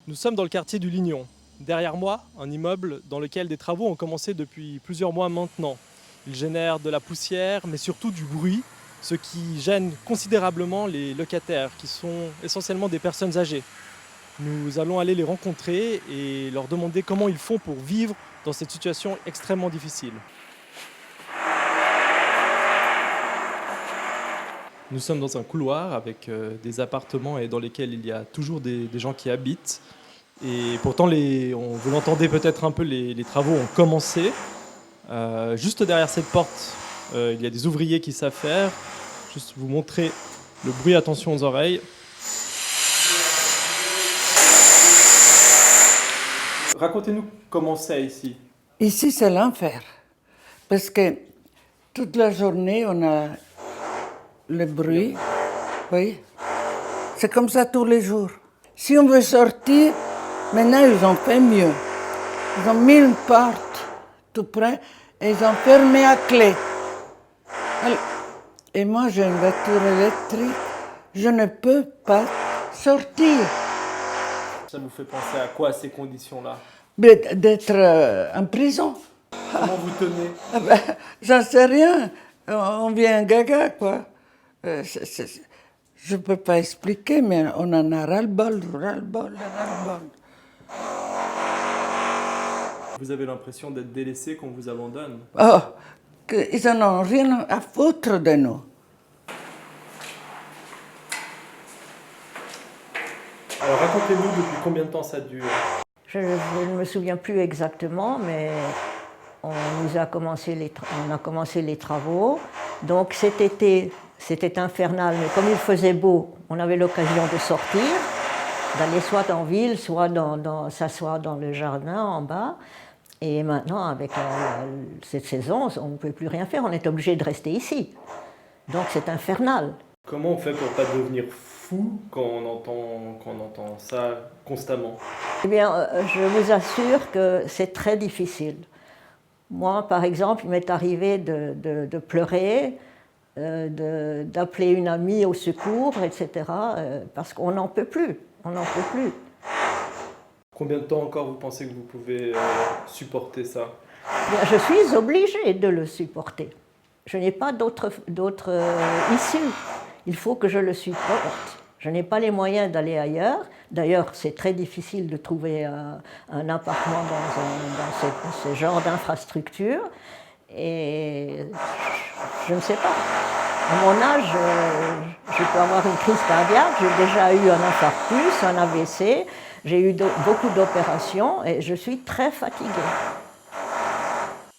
Nous sommes dans le quartier du Lignon. Derrière moi, un immeuble dans lequel des travaux ont commencé depuis plusieurs mois maintenant. Il génère de la poussière, mais surtout du bruit, ce qui gêne considérablement les locataires, qui sont essentiellement des personnes âgées. Nous allons aller les rencontrer et leur demander comment ils font pour vivre dans cette situation extrêmement difficile. Nous sommes dans un couloir avec des appartements et dans lesquels il y a toujours des gens qui habitent. Et pourtant, vous l'entendez peut-être un peu, les travaux ont commencé. Juste derrière cette porte, il y a des ouvriers qui savent faire. Juste vous montrer le bruit, attention aux oreilles. Racontez-nous comment c'est ici. Ici, c'est l'enfer. Parce que toute la journée, on a le bruit. Oui. C'est comme ça tous les jours. Si on veut sortir, maintenant, ils ont fait mieux. Ils ont mis une porte tout près et ils ont fermé à clé. Et moi, j'ai une voiture électrique. Je ne peux pas sortir. Ça vous fait penser à quoi, ces conditions-là? D'être en prison. Comment vous tenez? Ah ben, j'en sais rien. On vient gaga, quoi. Je ne peux pas expliquer, mais on en a ras-le-bol, ras-le-bol, ras-le-bol. Vous avez l'impression d'être délaissé, qu'on vous abandonne? Oh, ils n'en ont rien à foutre de nous. Alors racontez-nous depuis combien de temps ça dure? Je ne me souviens plus exactement, mais on a commencé les travaux. Donc cet été, c'était infernal, mais comme il faisait beau, on avait l'occasion de sortir, d'aller soit en ville, soit s'asseoir dans le jardin en bas. Et maintenant, avec cette saison, on ne peut plus rien faire, on est obligé de rester ici. Donc c'est infernal. Comment on fait pour ne pas devenir fou quand on entend ça constamment? Eh bien, je vous assure que c'est très difficile. Moi, par exemple, il m'est arrivé de pleurer, d'appeler une amie au secours, etc., parce qu'on n'en peut plus, on n'en peut plus. Combien de temps encore vous pensez que vous pouvez supporter ça? Bien, je suis obligée de le supporter. Je n'ai pas d'autre issue. Il faut que je le supporte. Je n'ai pas les moyens d'aller ailleurs. D'ailleurs, c'est très difficile de trouver un appartement dans ce genre d'infrastructure. Et je ne sais pas. À mon âge, je peux avoir une crise cardiaque. J'ai déjà eu un infarctus, un AVC. J'ai eu beaucoup d'opérations et je suis très fatiguée.